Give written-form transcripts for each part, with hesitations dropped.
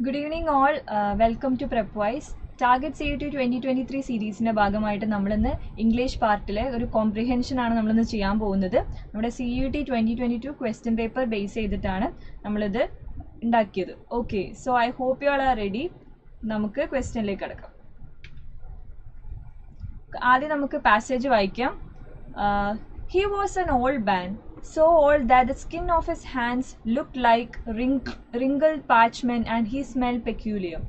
Good evening all. Welcome to Prepwise. Target CUET 2023 സീരീസിൻ്റെ ഭാഗമായിട്ട് നമ്മളിന്ന് English പാർട്ടിലെ ഒരു കോംപ്രിഹെൻഷൻ ആണ് നമ്മളിന്ന് ചെയ്യാൻ പോകുന്നത്. നമ്മുടെ CUET 2022 ക്വസ്റ്റ്യൻ പേപ്പർ ബേസ് ചെയ്തിട്ടാണ് നമ്മളിത് ഉണ്ടാക്കിയത്. Okay, so I hope you all are ready. നമുക്ക് ക്വസ്റ്റ്യനിലേക്ക് കടക്കാം. ആദ്യം നമുക്ക് പാസേജ് വായിക്കാം. He was an old man, so old that the skin of his hands looked like wrinkled parchment and he smelled peculiar.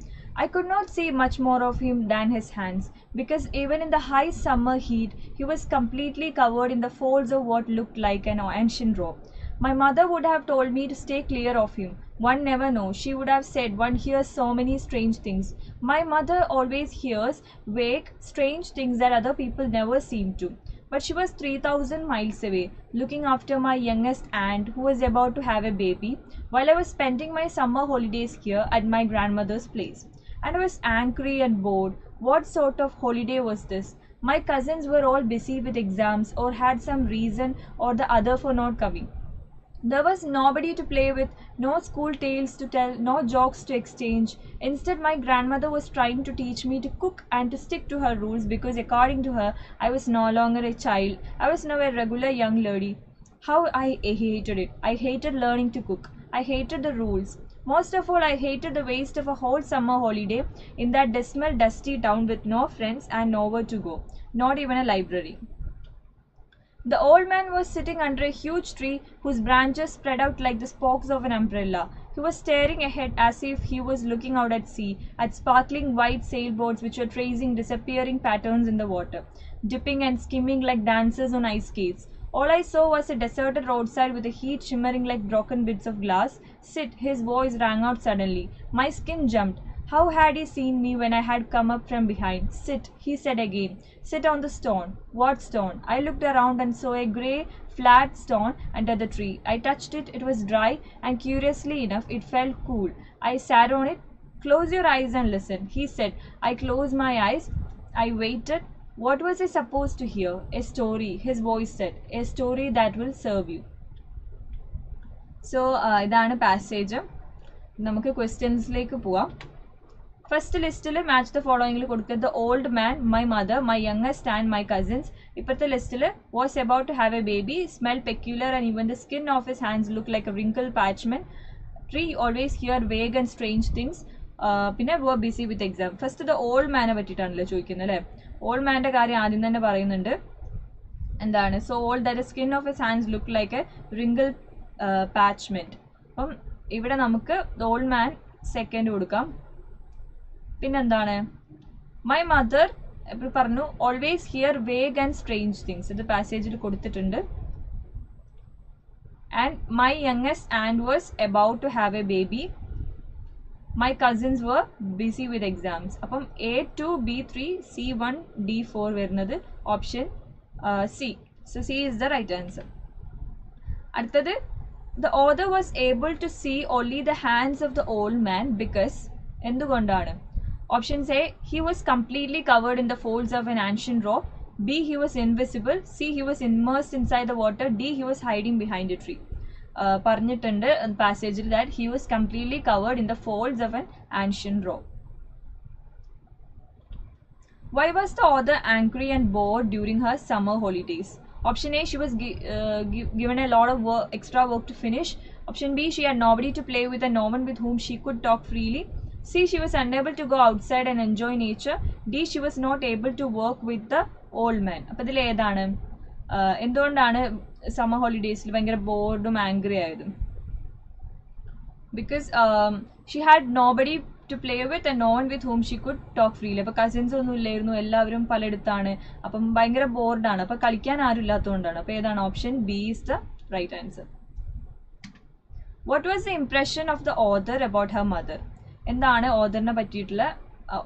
I could not see much more of him than his hands, because even in the high summer heat, he was completely covered in the folds of what looked like an ancient robe. My mother would have told me to stay clear of him. One never knows. She would have said one hears so many strange things. My mother always hears vague, strange things that other people never seem to. But she was 3,000 miles away, looking after my youngest aunt who was about to have a baby, while I was spending my summer holidays here at my grandmother's place. And I was angry and bored. What sort of holiday was this? My cousins were all busy with exams or had some reason or the other for not coming. There was nobody to play with, no school tales to tell, no jokes to exchange. Instead, my grandmother was trying to teach me to cook and to stick to her rules because according to her, I was no longer a child. I was now a regular young lady. How I hated it. I hated learning to cook. I hated the rules. Most of all, I hated the waste of a whole summer holiday in that dismal, dusty town with no friends and nowhere to go, not even a library. The old man was sitting under a huge tree whose branches spread out like the spokes of an umbrella. He was staring ahead as if he was looking out at sea, at sparkling white sailboats which were tracing disappearing patterns in the water, dipping and skimming like dancers on ice skates. All I saw was a deserted roadside with the heat shimmering like broken bits of glass. Sit, his voice rang out suddenly. My skin jumped. How had he seen me when I had come up from behind? Sit, he said again. Sit on the stone. What stone? I looked around and saw a grey, flat stone under the tree. I touched it. It was dry, and curiously enough, it felt cool. I sat on it. Close your eyes and listen, he said. I closed my eyes. I waited. What was I supposed to hear? A story, his voice said. A story that will serve you. So, ഇതാണ് passage. നമുക്ക് ക്വസ്റ്റ്യൻസിലേക്ക് പോവാം. ഫസ്റ്റ് ലിസ്റ്റിൽ match the ഫോളോയിങ്ങിൽ കൊടുക്കുക the old man, my mother, my youngest and my cousins. ഇപ്പോഴത്തെ ലിസ്റ്റിൽ was about to have a baby, smell peculiar and even the skin of his hands look like a wrinkle parchment, tree always hear vague and strange things, പിന്നെ were busy with exam. First the old മാനെ പറ്റിയിട്ടാണല്ലോ ചോദിക്കുന്നത് അല്ലേ. Old മാൻ്റെ കാര്യം ആദ്യം തന്നെ പറയുന്നുണ്ട്. എന്താണ്? So old that skin of his hands look like a wrinkle parchment. അപ്പം ഇവിടെ നമുക്ക് ദ ഓൾഡ് മാൻ സെക്കൻഡ് കൊടുക്കാം. പിന്നെന്താണ്? മൈ മദർ പറഞ്ഞു always hear vague and strange things, ഇത് പാസേജിൽ കൊടുത്തിട്ടുണ്ട്. And my youngest and was about to have a baby, my cousins were busy with exams. അപ്പം A2, B3, C1, D4 വരുന്നത് option C. So C is the right answer. അടുത്തത് the author was able to see only the hands of the old man because, എന്തുകൊണ്ടാണ്? Options A, he was completely covered in the folds of an ancient robe. B, he was invisible. C, he was immersed inside the water. D, he was hiding behind a tree. പറഞ്ഞിട്ടുണ്ട് പാസേജിൽ that he was completely covered in the folds of an ancient robe. Why was the author angry and bored during her summer holidays? Option A, she was given a lot of extra work to finish. Option B, she had nobody to play with and no one with whom she could talk freely. C, she was unable to go outside and enjoy nature. D, she was not able to work with the old man. അപ്പോൾ ഇതിൽ ഏതാണ്? എന്തുകൊണ്ടാണ് summer ഹോളിഡേയ്സിൽ ഭയങ്കര ബോർഡും angry ആയതും? Because she had nobody to play with and no one with whom she could talk freely. അപ്പോൾ cousins ഒന്നും ഇല്ലായിരുന്നു, എല്ലാവരും പലയിടത്താണ്, അപ്പം ഭയങ്കര ബോർഡാണ്, അപ്പോൾ കളിക്കാൻ ആരും ഇല്ലാത്തതുകൊണ്ടാണ്. അപ്പോൾ ഏതാണ്? Option B is the right answer. What was the impression of the author about her mother? എന്താണ് ഓഥറിനെ പറ്റിയിട്ടുള്ള,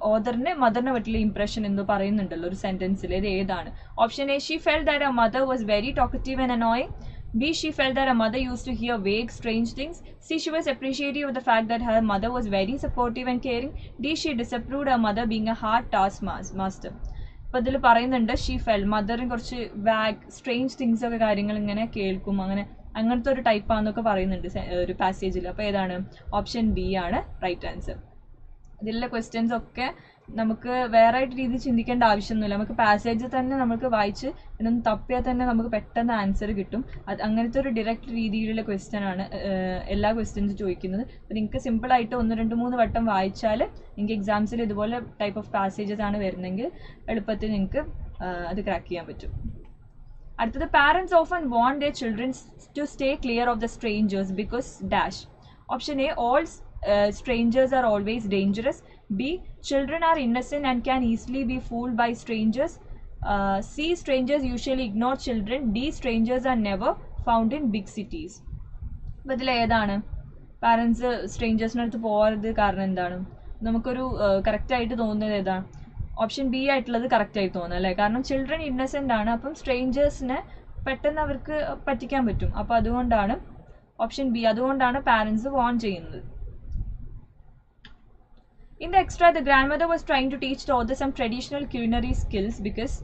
ഓഥറിന് മദറിനെ പറ്റിയുള്ള ഇംപ്രഷൻ എന്ന് പറയുന്നുണ്ടല്ലോ ഒരു സെന്റൻസിൽ, ഇത് ഏതാണ്? Option A, she felt that her mother was very talkative and annoying. B, she felt that her mother used to hear vague, strange things. C, she was appreciative of the fact that her mother was very supportive and caring. D, she disapproved her mother being a hard taskmaster. അപ്പോൾ ഇതിൽ പറയുന്നുണ്ട് she fell, മദറിന് കുറച്ച് വാഗ്, strange things ഒക്കെ കാര്യങ്ങൾ ഇങ്ങനെ കേൾക്കും, അങ്ങനത്തെ ഒരു ടൈപ്പാന്നൊക്കെ പറയുന്നുണ്ട് ഒരു പാസേജിൽ. അപ്പോൾ ഏതാണ്? ഓപ്ഷൻ ബി ആണ് റൈറ്റ് ആൻസർ. ഇതിലുള്ള ക്വസ്റ്റ്യൻസ് ഒക്കെ നമുക്ക് വേറെ ആയിട്ട് രീതിയിൽ ചിന്തിക്കേണ്ട ആവശ്യമൊന്നുമില്ല. നമുക്ക് പാസേജ് തന്നെ നമുക്ക് വായിച്ച് ഇതൊന്ന് തപ്പിയാൽ തന്നെ നമുക്ക് പെട്ടെന്ന് ആൻസർ കിട്ടും. അങ്ങനത്തെ ഒരു ഡയറക്റ്റ് രീതിയിലുള്ള ക്വസ്റ്റ്യൻ ആണ് എല്ലാ ക്വസ്റ്റ്യൻസ് ചോദിക്കുന്നത്. അപ്പോൾ നിങ്ങൾക്ക് സിമ്പിളായിട്ട് 1, 2, 3 വട്ടം വായിച്ചാൽ നിങ്ങൾക്ക് എക്സാംസിൽ ഇതുപോലെ ടൈപ്പ് ഓഫ് പാസേജസ് ആണ് വരുന്നതെങ്കിൽ എളുപ്പത്തിൽ നിങ്ങൾക്ക് അത് ക്രാക്ക് ചെയ്യാൻ പറ്റും. അടുത്തത്, parents often want their children to stay clear of the strangers because dash. Option A, all strangers are always dangerous. B, children are innocent and can easily be fooled by strangers. C, strangers usually ignore children. D, strangers are never found in big cities. അപ്പോൾ ഇതിൽ ഏതാണ്? Parents സ്ട്രേഞ്ചേഴ്സിൻ്റെ അടുത്ത് പോകാത്തത് കാരണം എന്താണ്? നമുക്കൊരു കറക്റ്റായിട്ട് തോന്നുന്നത് ഏതാണ്? ഓപ്ഷൻ ബി ആയിട്ടുള്ളത് കറക്റ്റായിട്ട് തോന്നുന്നത് അല്ലേ? കാരണം ചിൽഡ്രൻ ഇന്നസെൻ്റ് ആണ്, അപ്പം സ്ട്രേഞ്ചേഴ്സിനെ പെട്ടെന്ന് അവർക്ക് പറ്റിക്കാൻ പറ്റും. അപ്പോൾ അതുകൊണ്ടാണ് ഓപ്ഷൻ ബി, അതുകൊണ്ടാണ് പാരൻസ് വാൺ ചെയ്യുന്നത്. In the extra, the grandmother was trying to teach the author some traditional culinary skills because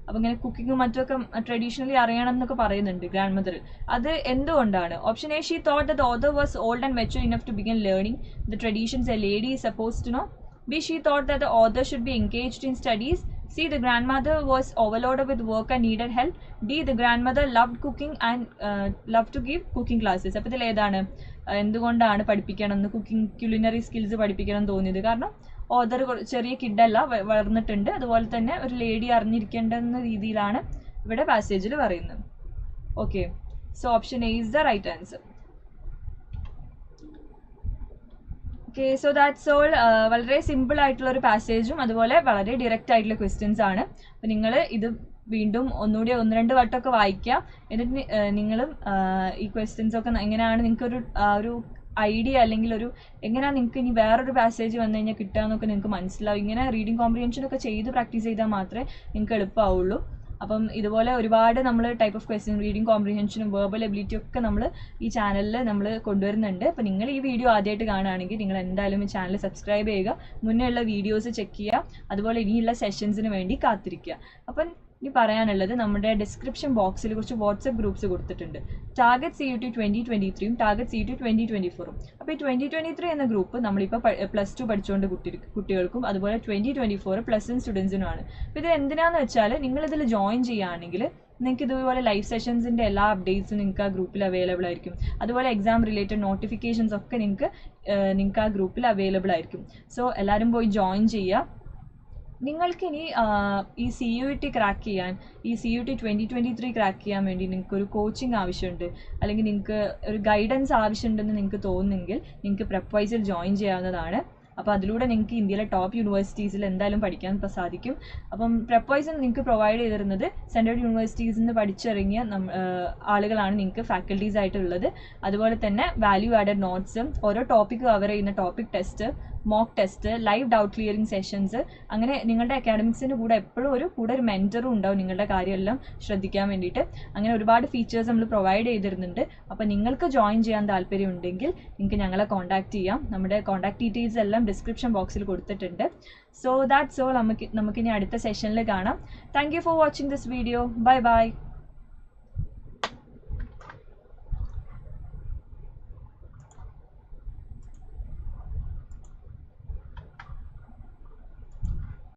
അപ്പോൾ ഇങ്ങനെ കുക്കിങ്ങും മറ്റൊക്കെ ട്രഡീഷണലി അറിയണം എന്നൊക്കെ പറയുന്നുണ്ട് ഗ്രാൻഡ് മദറിൽ. അത് എന്തുകൊണ്ടാണ്? Option A, she thought the author was old and mature enough to begin learning the traditions a lady is suppose to know. B, she thought that the author should be engaged in studies. C, the grandmother was overloaded with work and needed help. D, the grandmother loved cooking and loved to give cooking classes. അപ്പോൾ ഇതിൽ ഏതാണ്? എന്തുകൊണ്ടാണ് പഠിപ്പിക്കണം എന്ന്, cooking culinary skills പഠിപ്പിക്കണം എന്ന് തോന്നിയത്? കാരണം ഓഥർ ചെറിയ കിഡല്ല, വളർന്നിട്ടുണ്ട്, അതുപോലെ തന്നെ ഒരു ലേഡി അറിഞ്ഞിരിക്കേണ്ടെന്ന രീതിയിലാണ് ഇവിടെ പാസേജിൽ പറയുന്നത്. Okay, so option A is the right answer. Okay, so that's all. വളരെ സിമ്പിൾ ആയിട്ടുള്ള ഒരു പാസേജും അതുപോലെ വളരെ ഡയറക്റ്റ് ആയിട്ടുള്ള ക്വസ്റ്റ്യൻസ് ആണ്. അപ്പോൾ നിങ്ങൾ ഇത് വീണ്ടും ഒന്നുകൂടി 1-2 വട്ടമൊക്കെ വായിക്കുക. എന്നിട്ട് നിങ്ങളും ഈ ക്വസ്റ്റ്യൻസ് ഒക്കെ എങ്ങനെയാണ് നിങ്ങൾക്കൊരു ഒരു ഐഡിയ അല്ലെങ്കിൽ ഒരു എങ്ങനെയാണ് നിങ്ങൾക്ക് ഇനി വേറൊരു പാസേജ് വന്നു കഴിഞ്ഞാൽ കിട്ടുക എന്നൊക്കെ നിങ്ങൾക്ക് മനസ്സിലാവും. ഇങ്ങനെ റീഡിങ് കോംപ്രിഹെൻഷനൊക്കെ ചെയ്ത് പ്രാക്ടീസ് ചെയ്താൽ മാത്രമേ നിങ്ങൾക്ക് എളുപ്പമാവുള്ളൂ. അപ്പം ഇതുപോലെ ഒരുപാട് നമ്മൾ ടൈപ്പ് ഓഫ് ക്വസ്റ്റ്യൻ, റീഡിങ് കോംപ്രിഹെൻഷനും വെർബൽ എബിലിറ്റി ഒക്കെ നമ്മൾ ഈ ചാനലിൽ നമ്മൾ കൊണ്ടുവരുന്നുണ്ട്. അപ്പോൾ നിങ്ങൾ ഈ വീഡിയോ ആദ്യമായിട്ട് കാണുകയാണെങ്കിൽ നിങ്ങൾ എന്തായാലും ഈ ചാനൽ സബ്സ്ക്രൈബ് ചെയ്യുക, മുന്നേ ഉള്ള വീഡിയോസ് ചെക്ക് ചെയ്യുക, അതുപോലെ ഇനിയുള്ള സെഷൻസിന് വേണ്ടി കാത്തിരിക്കുക. അപ്പം ഇനി പറയാനുള്ളത്, നമ്മുടെ ഡിസ്ക്രിപ്ഷൻ ബോക്സിൽ കുറച്ച് വാട്സപ്പ് ഗ്രൂപ്പ്സ് കൊടുത്തിട്ടുണ്ട്. Target CUT 2023 target CUT 2024. അപ്പോൾ ഈ 2023 എന്ന ഗ്രൂപ്പ് നമ്മളിപ്പോൾ +2 പഠിച്ചുകൊണ്ട് കുട്ടികൾക്കും അതുപോലെ 2024 +1 സ്റ്റുഡൻസിനുമാണ്. അപ്പോൾ ഇത് എന്തിനാന്ന് വെച്ചാൽ, നിങ്ങളിതിൽ ജോയിൻ ചെയ്യുകയാണെങ്കിൽ നിങ്ങൾക്ക് ഇതുപോലെ ലൈവ് സെഷൻസിൻ്റെ എല്ലാ അപ്ഡേറ്റ്സും നിങ്ങൾക്ക് ആ ഗ്രൂപ്പിൽ അവൈലബിൾ ആയിരിക്കും. അതുപോലെ എക്സാം റിലേറ്റഡ് നോട്ടിഫിക്കേഷൻസ് ഒക്കെ നിങ്ങൾക്ക് ആ ഗ്രൂപ്പിൽ അവൈലബിൾ ആയിരിക്കും. സോ എല്ലാവരും പോയി ജോയിൻ ചെയ്യുക. നിങ്ങൾക്കിനി ഈ CUET ക്രാക്ക് ചെയ്യാൻ, ഈ CUT 2023 ക്രാക്ക് ചെയ്യാൻ വേണ്ടി നിങ്ങൾക്കൊരു കോച്ചിങ് ആവശ്യമുണ്ട്, അല്ലെങ്കിൽ നിങ്ങൾക്ക് ഒരു ഗൈഡൻസ് ആവശ്യമുണ്ടെന്ന് നിങ്ങൾക്ക് തോന്നുന്നെങ്കിൽ നിങ്ങൾക്ക് Prepwise ജോയിൻ ചെയ്യാവുന്നതാണ്. അപ്പോൾ അതിലൂടെ നിങ്ങൾക്ക് ഇന്ത്യയിലെ ടോപ്പ് യൂണിവേഴ്സിറ്റീസിൽ എന്തായാലും പഠിക്കാൻ സാധിക്കും. അപ്പം Prepwise നിങ്ങൾക്ക് പ്രൊവൈഡ് ചെയ്തിരുന്നത് സെൻട്രൽ യൂണിവേഴ്സിറ്റീസിൽ നിന്ന് പഠിച്ചിറങ്ങിയ ആളുകളാണ് നിങ്ങൾക്ക് ഫാക്കൽറ്റീസ് ആയിട്ടുള്ളത്. അതുപോലെ തന്നെ വാല്യൂ ആഡഡ് നോട്ട്സ്, ഓരോ ടോപ്പിക്ക് കവർ ചെയ്യുന്ന topic test, mock test, live doubt clearing sessions, അങ്ങനെ നിങ്ങളുടെ അക്കാഡമിക്സിൻ്റെ കൂടെ എപ്പോഴും ഒരു മെൻറ്ററും ഉണ്ടാവും നിങ്ങളുടെ കാര്യമെല്ലാം ശ്രദ്ധിക്കാൻ വേണ്ടിയിട്ട്. അങ്ങനെ ഒരുപാട് ഫീച്ചേഴ്സ് നമ്മൾ പ്രൊവൈഡ് ചെയ്തിരുന്നുണ്ട്. അപ്പോൾ നിങ്ങൾക്ക് ജോയിൻ ചെയ്യാൻ താല്പര്യം ഉണ്ടെങ്കിൽ നിങ്ങൾക്ക് ഞങ്ങളെ കോൺടാക്ട് ചെയ്യാം. നമ്മുടെ കോൺടാക്ട് ഡീറ്റെയിൽസ് എല്ലാം ഡിസ്ക്രിപ്ഷൻ ബോക്സിൽ കൊടുത്തിട്ടുണ്ട്. So that's all. നമുക്കിനി അടുത്ത സെഷനിൽ കാണാം. Thank you for watching this video. Bye bye.